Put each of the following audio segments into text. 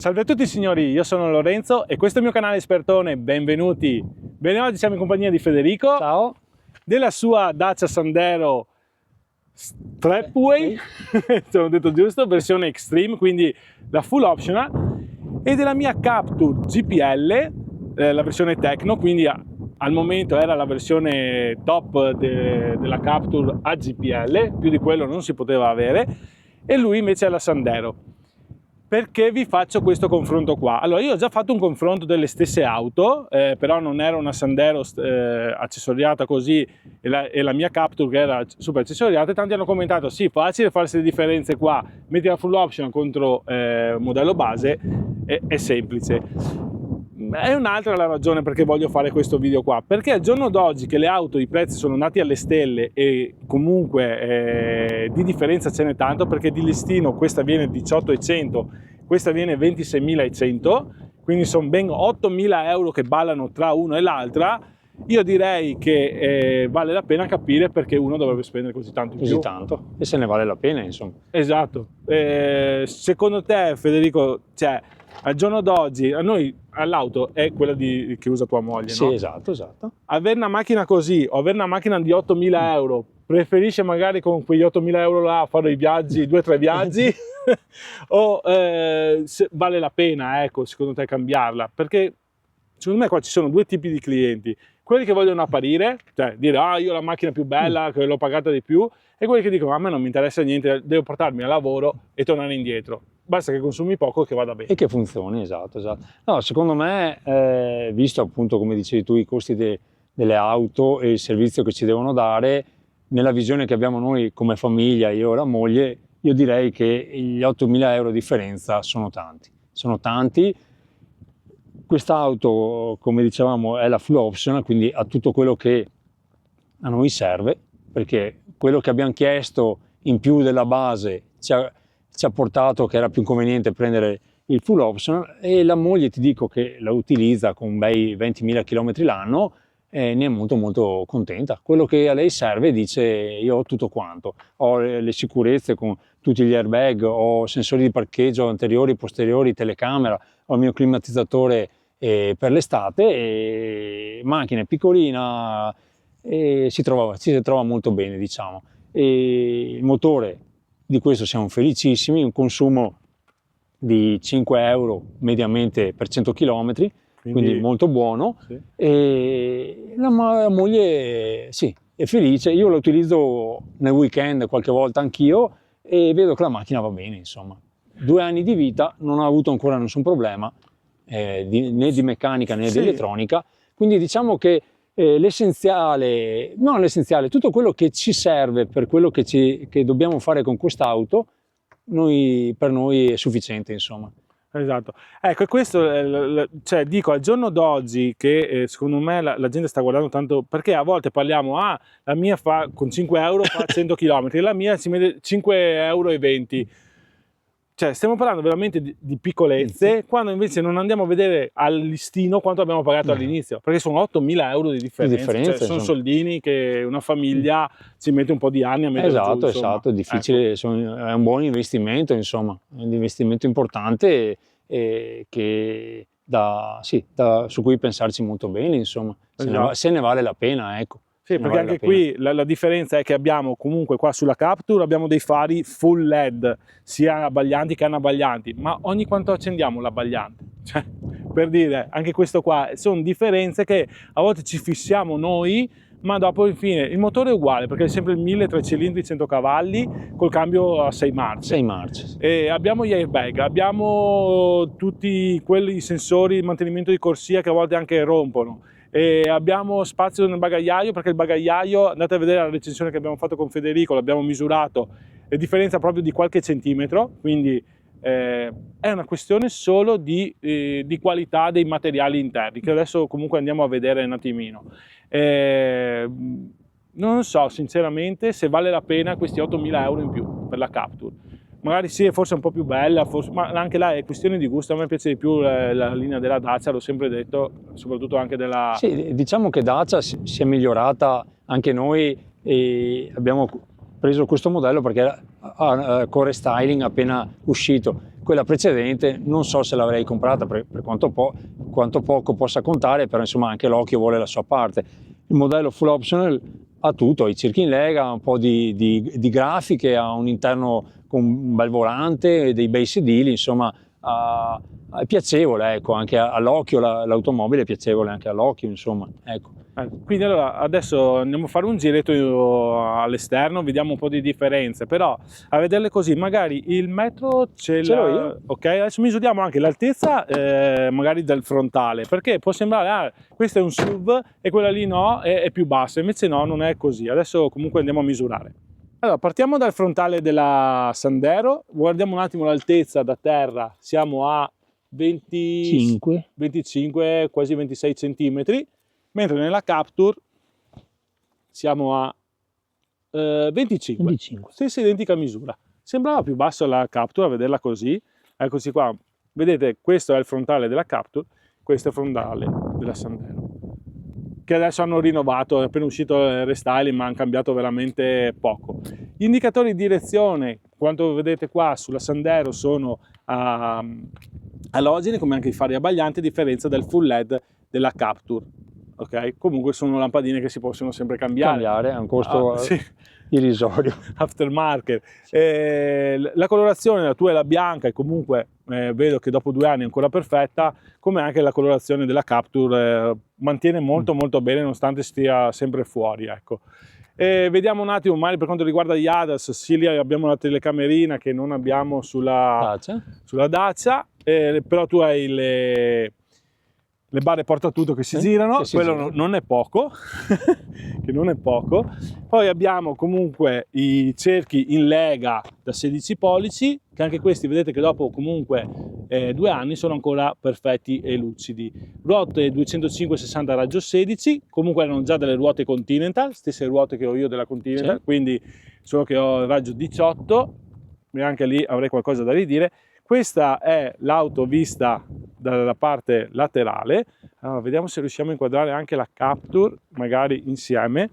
Salve a tutti signori, io sono Lorenzo e questo è il mio canale Espertone, benvenuti. Bene, oggi siamo in compagnia di Federico. Ciao. Della sua Dacia Sandero Strapway, se l'ho detto giusto, versione Extreme, quindi la full optional, e della mia Captur GPL, la versione Tecno, quindi al momento era la versione top della Captur a GPL, più di quello non si poteva avere, e lui invece è la Sandero. Perché vi faccio questo confronto qua? Allora, io ho già fatto un confronto delle stesse auto, però non era una Sandero accessoriata così e la mia Captur che era super accessoriata, e tanti hanno commentato sì, facile farsi le differenze qua, metti la full option contro modello base, è semplice. È un'altra la ragione perché voglio fare questo video qua, perché al giorno d'oggi che le auto, i prezzi sono andati alle stelle e comunque di differenza ce n'è tanto, perché di listino questa viene 18.100, questa viene 26.100, quindi sono ben 8.000 euro che ballano tra una e l'altra. Io direi che vale la pena capire perché uno dovrebbe spendere così tanto in più. Così tanto, e se ne vale la pena, insomma. Esatto. Secondo te, Federico, cioè, al giorno d'oggi, a noi all'auto è quella che usa tua moglie, Sì, no? esatto. Avere una macchina così o avere una macchina di 8.000 euro, preferisce magari con quegli 8.000 euro là fare i viaggi, 2 o 3 viaggi, o vale la pena, ecco, secondo te cambiarla? Perché secondo me qua ci sono due tipi di clienti: quelli che vogliono apparire, cioè dire io ho la macchina più bella, che l'ho pagata di più, e quelli che dicono a me non mi interessa niente, devo portarmi a lavoro e tornare indietro, basta che consumi poco e che vada bene. E che funzioni, esatto. No, secondo me, visto appunto, come dicevi tu, i costi delle auto e il servizio che ci devono dare, nella visione che abbiamo noi come famiglia, io e la moglie, io direi che gli 8.000 euro di differenza sono tanti. Sono tanti. Quest'auto, come dicevamo, è la full option, quindi ha tutto quello che a noi serve, perché quello che abbiamo chiesto in più della base ci ha portato che era più conveniente prendere il full option, e la moglie, ti dico che la utilizza con bei 20.000 km l'anno e ne è molto contenta. Quello che a lei serve, dice, io ho tutto quanto, ho le sicurezze con tutti gli airbag, ho sensori di parcheggio anteriori, posteriori, telecamera, ho il mio climatizzatore per l'estate, e macchina piccolina, e si trova molto bene, diciamo. E il motore, di questo siamo felicissimi, un consumo di 5 euro mediamente per 100 km, quindi molto buono. Sì. E la moglie sì, è felice. Io lo utilizzo nel weekend qualche volta anch'io e vedo che la macchina va bene, insomma. 2 anni di vita, non ha avuto ancora nessun problema, né di meccanica né di elettronica, quindi diciamo che l'essenziale, non l'essenziale, tutto quello che ci serve per quello che dobbiamo fare con quest'auto, per noi è sufficiente, insomma. Esatto, ecco, questo cioè dico, al giorno d'oggi che secondo me la gente sta guardando tanto, perché a volte parliamo, la mia con 5 euro fa 100 km, la mia ci mette 5,20 euro. Cioè, stiamo parlando veramente di piccolezze, quando invece non andiamo a vedere al listino quanto abbiamo pagato all'inizio, perché sono 8.000 euro di differenza, cioè, sono soldini che una famiglia ci mette un po' di anni a mettere giù. Esatto, è difficile, ecco. È un buon investimento, insomma, è un investimento importante che su cui pensarci molto bene, insomma, esatto. Se ne vale la pena, ecco. Sì, perché anche qui la differenza è che abbiamo comunque qua sulla Captur abbiamo dei fari full LED, sia abbaglianti che anabbaglianti, ma ogni quanto accendiamo l'abbagliante? Cioè, per dire, anche questo qua sono differenze che a volte ci fissiamo noi, ma dopo infine il motore è uguale, perché è sempre il 1.3 cilindri 100 cavalli col cambio a 6 marce. 6 marce. E abbiamo gli airbag, abbiamo tutti quelli sensori di mantenimento di corsia che a volte anche rompono. E abbiamo spazio nel bagagliaio, perché il bagagliaio, andate a vedere la recensione che abbiamo fatto con Federico, l'abbiamo misurato, è differenza proprio di qualche centimetro, quindi è una questione solo di qualità dei materiali interni, che adesso comunque andiamo a vedere un attimino. Non so sinceramente se vale la pena questi 8.000 euro in più per la Captur. Magari sì, è forse un po' più bella, ma anche là è questione di gusto. A me piace di più la linea della Dacia, l'ho sempre detto, soprattutto anche della... Sì, diciamo che Dacia si è migliorata, anche noi abbiamo preso questo modello perché era con restyling appena uscito. quella precedente non so se l'avrei comprata per quanto poco possa contare, però insomma anche l'occhio vuole la sua parte. Il modello full optional ha tutto, ha i cerchi in lega, ha un po' di grafiche, ha un interno con un bel volante, dei bei sedili, insomma è piacevole, ecco, anche all'occhio, l'automobile è piacevole anche all'occhio, insomma, ecco. Quindi allora adesso andiamo a fare un giretto all'esterno, vediamo un po' di differenze, però a vederle così magari il metro ce l'ho io. Ok, adesso misuriamo anche l'altezza magari del frontale, perché può sembrare questo è un SUV e quella lì no, è più bassa, invece no, non è così. Adesso comunque andiamo a misurare. Allora, partiamo dal frontale della Sandero, guardiamo un attimo l'altezza da terra, siamo a 25, quasi 26 centimetri, mentre nella Captur siamo a 25. Stessa identica misura. Sembrava più bassa la Captur a vederla così. Eccoci qua, vedete, questo è il frontale della Captur, questo è il frontale della Sandero, che adesso hanno rinnovato, è appena uscito il restyling, ma hanno cambiato veramente poco. Gli indicatori di direzione, quanto vedete qua sulla Sandero, sono alogeni, come anche i fari abbaglianti, a differenza del full LED della Captur. Okay? Comunque sono lampadine che si possono sempre cambiare. A un costo sì, irrisorio. Aftermarket. La colorazione, la tua è la bianca e comunque vedo che dopo 2 anni è ancora perfetta, come anche la colorazione della Captur mantiene molto bene nonostante stia sempre fuori, ecco. Vediamo un attimo magari per quanto riguarda gli ADAS, sì, lì abbiamo la telecamerina che non abbiamo sulla Dacia, però tu hai le barre portatutto che si girano, quello non è poco, che non è poco. Poi abbiamo comunque i cerchi in lega da 16 pollici, che anche questi vedete che dopo comunque 2 anni sono ancora perfetti e lucidi. Ruote 205/60 raggio 16, comunque erano già delle ruote Continental, stesse ruote che ho io della Continental, sì. Quindi solo che ho il raggio 18, e anche lì avrei qualcosa da ridire. Questa è l'auto vista dalla parte laterale. Allora, vediamo se riusciamo a inquadrare anche la Captur, magari insieme.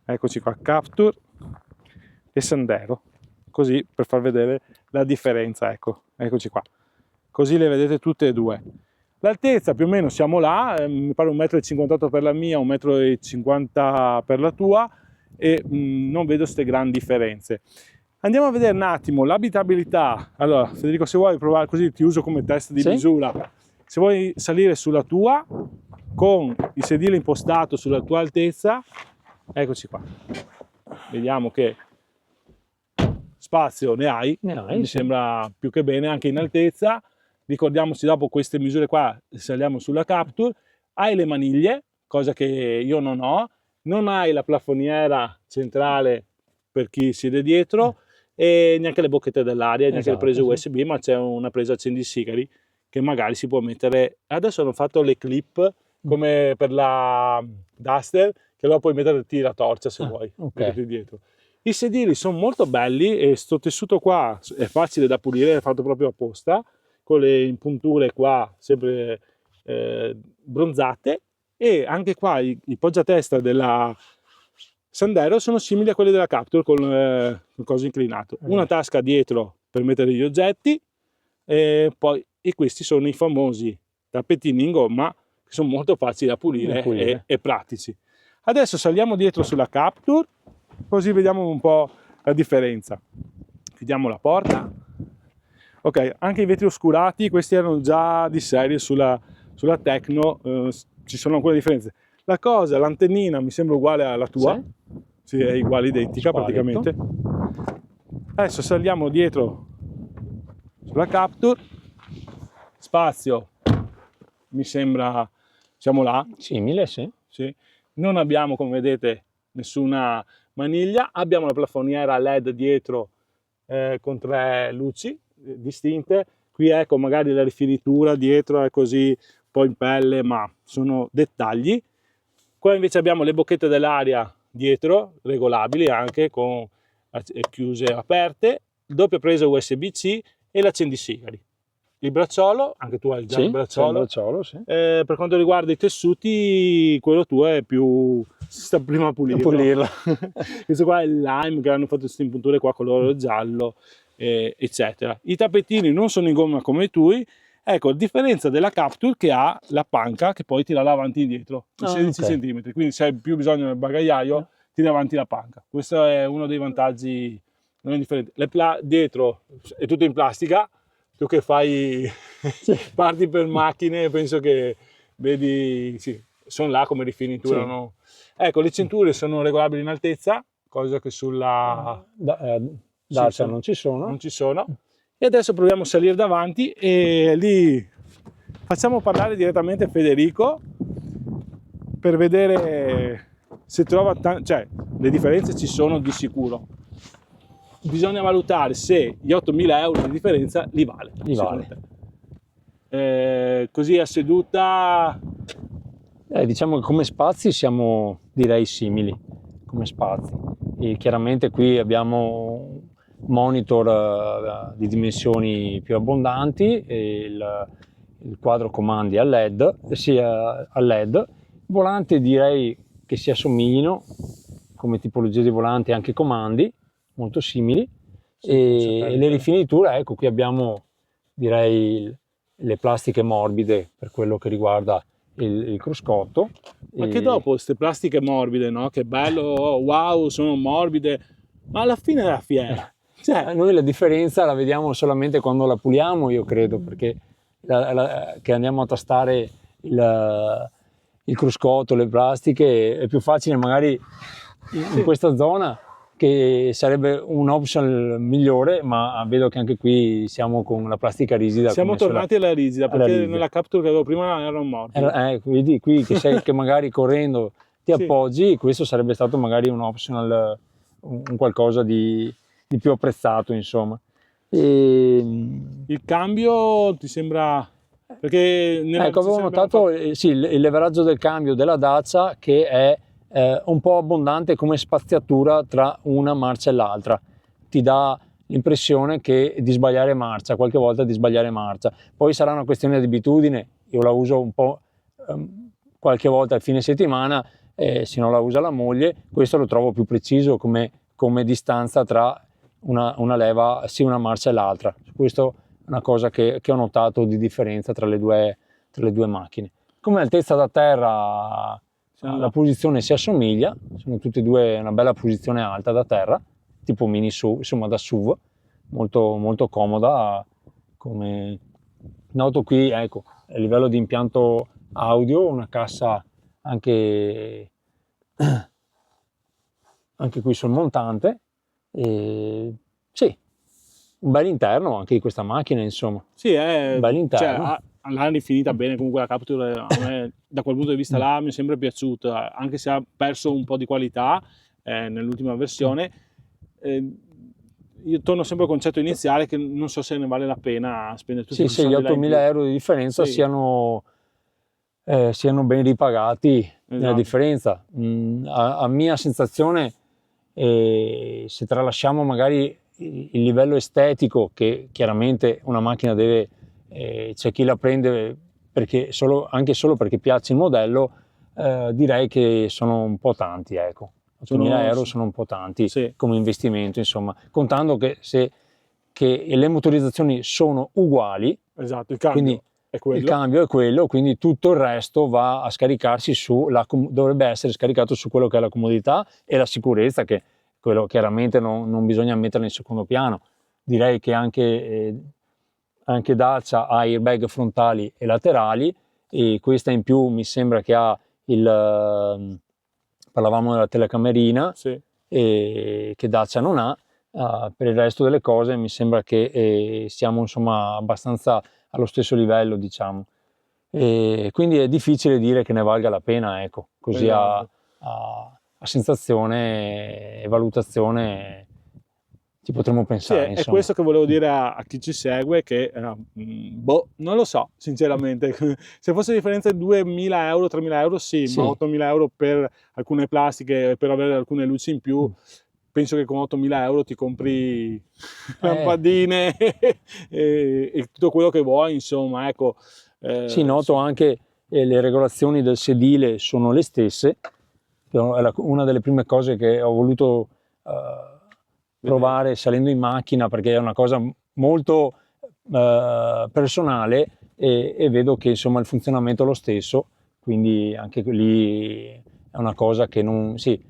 Eccoci qua, Captur e Sandero, così per far vedere la differenza, ecco, eccoci qua. Così le vedete tutte e due. L'altezza più o meno siamo là, mi pare 1,58 m per la mia, 1,50 m per la tua, e non vedo queste grandi differenze. Andiamo a vedere un attimo l'abitabilità. Allora, Federico, se vuoi provare così ti uso come test di misura. Se vuoi salire sulla tua, con il sedile impostato sulla tua altezza, eccoci qua. Vediamo che spazio ne hai, mi sembra più che bene, anche in altezza. Ricordiamoci dopo queste misure qua, saliamo sulla Captur. Hai le maniglie, cosa che io non ho. Non hai la plafoniera centrale per chi siede dietro, e neanche le bocchette dell'aria, neanche le prese USB, ma c'è una presa accendisigari che magari si può mettere. Adesso hanno fatto le clip come per la Duster, che allora puoi metterti la torcia se vuoi, dietro. I sedili sono molto belli e sto tessuto qua è facile da pulire, è fatto proprio apposta, con le impunture qua sempre bronzate, e anche qua i poggiatesta della Sandero sono simili a quelli della Captur con il coso inclinato. Una tasca dietro per mettere gli oggetti, e questi sono i famosi tappetini in gomma che sono molto facili da pulire e pratici. Adesso saliamo dietro sulla Captur, così vediamo un po' la differenza. Chiudiamo la porta. Ok, anche i vetri oscurati, questi erano già di serie sulla Tecno, ci sono ancora differenze. La cosa, l'antennina mi sembra uguale alla tua, sì, è uguale, identica praticamente. Adesso saliamo dietro sulla Captur, spazio mi sembra, siamo là. Simile, sì. Non abbiamo, come vedete, nessuna maniglia, abbiamo la plafoniera LED dietro con 3 luci distinte. Qui ecco magari la rifinitura dietro è così un po' in pelle, ma sono dettagli. Qua invece abbiamo le bocchette dell'aria dietro, regolabili anche con chiuse e aperte, doppia presa USB-C e l'accendisigari. Il bracciolo, anche tu hai già il bracciolo. Per quanto riguarda i tessuti, quello tuo è più, si sta prima a pulirlo. Questo qua è il lime, che hanno fatto queste impunture qua colore giallo. eccetera. I tappetini non sono in gomma come i tuoi, ecco, a differenza della Captur che ha la panca che poi tira là avanti e indietro, di 16 ok. cm, quindi se hai più bisogno del bagagliaio, tiri avanti la panca. Questo è uno dei vantaggi non indifferenti. Dietro è tutto in plastica, tu che fai parti per macchine, penso che vedi, sì, sono là come rifinitura. Sì. No? Ecco, le cinture sono regolabili in altezza, cosa che sulla Dacia non ci sono. non ci sono. E adesso proviamo a salire davanti e lì facciamo parlare direttamente Federico per vedere se trova, cioè le differenze ci sono di sicuro. Bisogna valutare se gli 8.000 euro di differenza li vale. Li vale. Così a seduta. Diciamo che come spazi siamo, direi, simili come spazi. E chiaramente qui abbiamo monitor di dimensioni più abbondanti, e il quadro comandi a LED, sia a LED. Volante direi che si assomiglino come tipologia di volante, anche comandi molto simili, e le rifiniture, ecco, qui abbiamo, direi, le plastiche morbide per quello che riguarda il cruscotto. Ma che dopo queste plastiche morbide, no? Che bello, wow, sono morbide, ma alla fine della fiera. Cioè, noi la differenza la vediamo solamente quando la puliamo, io credo, perché che andiamo a tastare il cruscotto, le plastiche, è più facile magari in questa zona, che sarebbe un option migliore, ma vedo che anche qui siamo con la plastica risida. Siamo tornati alla risida, perché nella Captur che avevo prima erano morbide. Vedi qui che magari correndo ti appoggi, questo sarebbe stato magari un optional, un qualcosa di più apprezzato, insomma. Il cambio ti sembra... Perché ecco, avevo notato il leveraggio del cambio della Dacia, che è un po' abbondante come spaziatura tra una marcia e l'altra, ti dà l'impressione di sbagliare marcia, qualche volta di sbagliare marcia. Poi sarà una questione di abitudine, io la uso un po' qualche volta al fine settimana, se non la usa la moglie, questo lo trovo più preciso come distanza tra una leva, sia una marcia e l'altra. Questo è una cosa che ho notato di differenza tra le due macchine. Come altezza da terra, la posizione si assomiglia, sono tutte e due una bella posizione alta da terra, tipo mini SUV, insomma da SUV, molto, molto comoda. Come noto qui, ecco, a livello di impianto audio, una cassa anche qui sul montante, e sì, un bel interno anche di questa macchina, insomma. Sì, è un bel interno. Cioè, l'ha rifinita bene comunque la Captur, a me da quel punto di vista là mi è sempre piaciuta, anche se ha perso un po' di qualità nell'ultima versione. Io torno sempre al concetto iniziale, che non so se ne vale la pena spendere tutti questi soldi. Sì, gli 8.000 euro di differenza siano ben ripagati nella differenza. A mia sensazione, se tralasciamo magari il livello estetico, che chiaramente una macchina deve, c'è chi la prende anche solo perché piace il modello, direi che sono un po' tanti, ecco. 8.000 euro sono un po' tanti come investimento, insomma, contando che le motorizzazioni sono uguali. Esatto, il cambio è quello. Il cambio è quello, quindi tutto il resto va a scaricarsi dovrebbe essere scaricato su quello che è la comodità e la sicurezza, che quello chiaramente non bisogna metterlo in secondo piano. Direi che anche Dacia ha airbag frontali e laterali, e questa in più mi sembra che ha parlavamo della telecamerina, che Dacia non ha. Per il resto delle cose mi sembra che siamo, insomma, abbastanza allo stesso livello, diciamo. Quindi è difficile dire che ne valga la pena, ecco, così a sensazione e valutazione ci potremmo pensare. È questo che volevo dire a chi ci segue, che non lo so sinceramente. Se fosse differenza di 2.000 euro, 3.000 euro sì, ma 8.000 euro per alcune plastiche, per avere alcune luci in più, penso che con 8.000 euro ti compri lampadine e tutto quello che vuoi, insomma, ecco. Sì, noto anche le regolazioni del sedile sono le stesse, che è una delle prime cose che ho voluto provare salendo in macchina, perché è una cosa molto personale, e vedo che insomma il funzionamento è lo stesso, quindi anche lì è una cosa che non... Sì,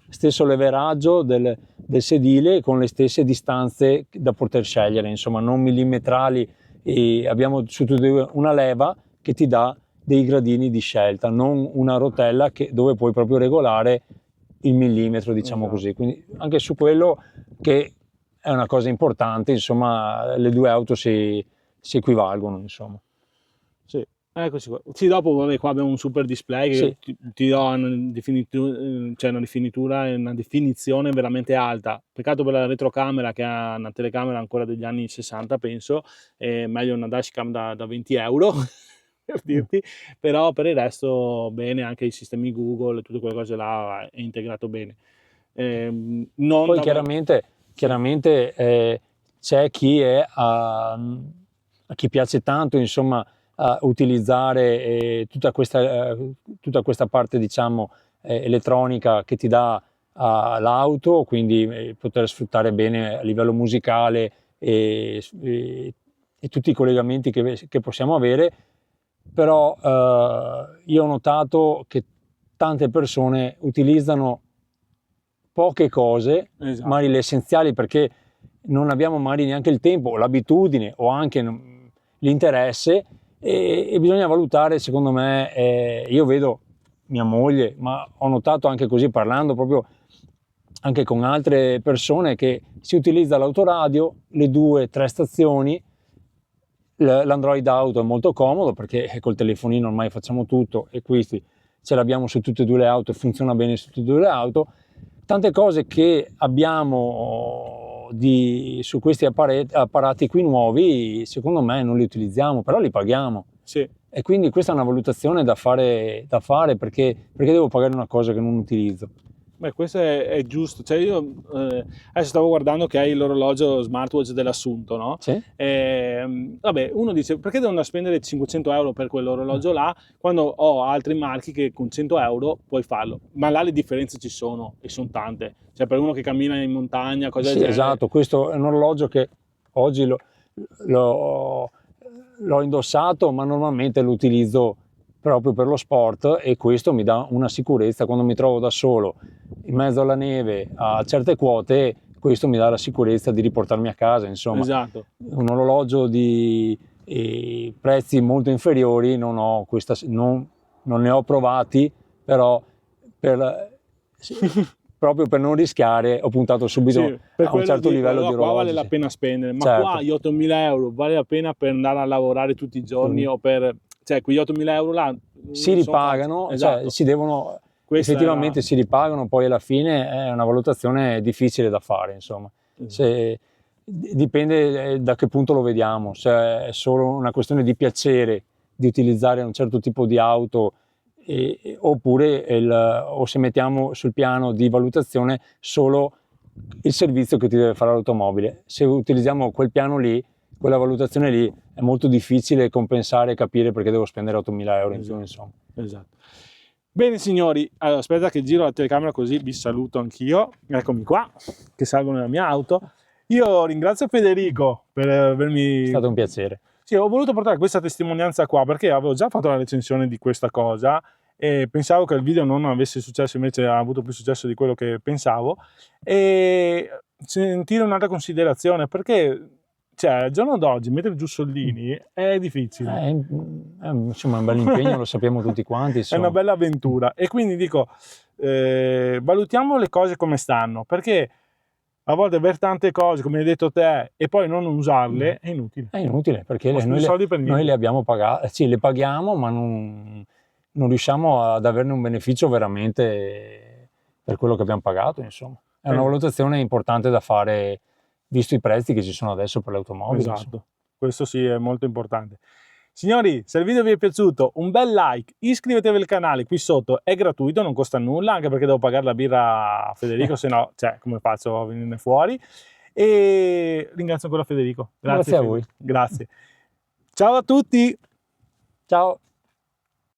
stesso leveraggio del sedile con le stesse distanze da poter scegliere, insomma non millimetrali, e abbiamo su tutte e due una leva che ti dà dei gradini di scelta, non una rotella dove puoi proprio regolare il millimetro, diciamo Esatto. così. Quindi anche su quello, che è una cosa importante, insomma le due auto si equivalgono, insomma. Sì, eccoci qua. Sì, dopo vabbè, qua abbiamo un super display che Sì. ti dà cioè una rifinitura e una definizione veramente alta. Peccato per la retrocamera, che ha una telecamera ancora degli anni 60, penso, è meglio una dashcam da 20 euro, per dirti, però per il resto bene, anche i sistemi Google, tutte quelle cose là è integrato bene. Non Poi da... chiaramente c'è chi a chi piace tanto, insomma, utilizzare tutta questa parte, diciamo, elettronica che ti dà l'auto, quindi poter sfruttare bene a livello musicale e tutti i collegamenti che possiamo avere. Però io ho notato che tante persone utilizzano poche cose, Esatto. magari le essenziali, perché non abbiamo magari neanche il tempo, l'abitudine o anche l'interesse, e bisogna valutare, secondo me, io vedo mia moglie, ma ho notato anche così parlando proprio anche con altre persone, che si utilizza l'autoradio, le 2-3 stazioni. L'Android Auto è molto comodo perché col telefonino ormai facciamo tutto, e questi ce l'abbiamo su tutte e due le auto e funziona bene su tutte e due le auto. Tante cose che abbiamo su questi apparati qui nuovi, secondo me non li utilizziamo, però li paghiamo. Sì. E quindi questa è una valutazione da fare, perché devo pagare una cosa che non utilizzo. Beh, questo è giusto. Cioè io adesso stavo guardando che hai l'orologio smartwatch dell'Assunto, no? Sì? Vabbè, uno dice, perché devo andare a spendere 500 euro per quell'orologio là, quando ho altri marchi che con 100 euro puoi farlo? Ma là le differenze ci sono, e sono tante. Cioè per uno che cammina in montagna, cose Sì, del genere. esatto, questo è un orologio che oggi l'ho indossato, ma normalmente lo utilizzo proprio per lo sport, e questo mi dà una sicurezza quando mi trovo da solo in mezzo alla neve a certe quote. Questo mi dà la sicurezza di riportarmi a casa, insomma. Esatto. Un orologio di prezzi molto inferiori non ne ho provati, però proprio per non rischiare ho puntato subito a un certo livello di orologio. Qua vale la pena spendere, ma certo. Qua gli 8.000 euro vale la pena per andare a lavorare tutti i giorni, o per... Cioè quegli 8.000 euro là si ripagano, esatto. Cioè si devono... Effettivamente si ripagano, poi alla fine è una valutazione difficile da fare, insomma. Dipende da che punto lo vediamo, se è solo una questione di piacere di utilizzare un certo tipo di auto, oppure o se mettiamo sul piano di valutazione solo il servizio che ti deve fare l'automobile. Se utilizziamo quel piano lì, quella valutazione lì, è molto difficile compensare e capire perché devo spendere 8.000 euro in più, insomma. Esatto. Bene signori, allora aspetta che giro la telecamera così vi saluto anch'io. Eccomi qua, che salgo nella mia auto. Io ringrazio Federico per avermi... È stato un piacere. Sì, ho voluto portare questa testimonianza qua perché avevo già fatto la recensione di questa cosa e pensavo che il video non avesse successo, invece ha avuto più successo di quello che pensavo. E sentire un'altra considerazione, perché... Cioè, al giorno d'oggi mettere giù soldini è difficile. Insomma, è un bel impegno, lo sappiamo tutti quanti. Insomma. È una bella avventura. E quindi dico, valutiamo le cose come stanno, perché a volte avere tante cose, come hai detto te, e poi non usarle è inutile. È inutile, perché noi le abbiamo pagate, sì, le paghiamo, ma non riusciamo ad averne un beneficio veramente per quello che abbiamo pagato, insomma. È una valutazione importante da fare, visto i prezzi che ci sono adesso per le automobili. Esatto, insomma. Questo sì è molto importante. Signori, se il video vi è piaciuto, un bel like, iscrivetevi al canale, qui sotto è gratuito, non costa nulla, anche perché devo pagare la birra a Federico, se no, cioè, come faccio a venirne fuori? E ringrazio ancora Federico. Grazie a voi. Grazie. Ciao a tutti! Ciao!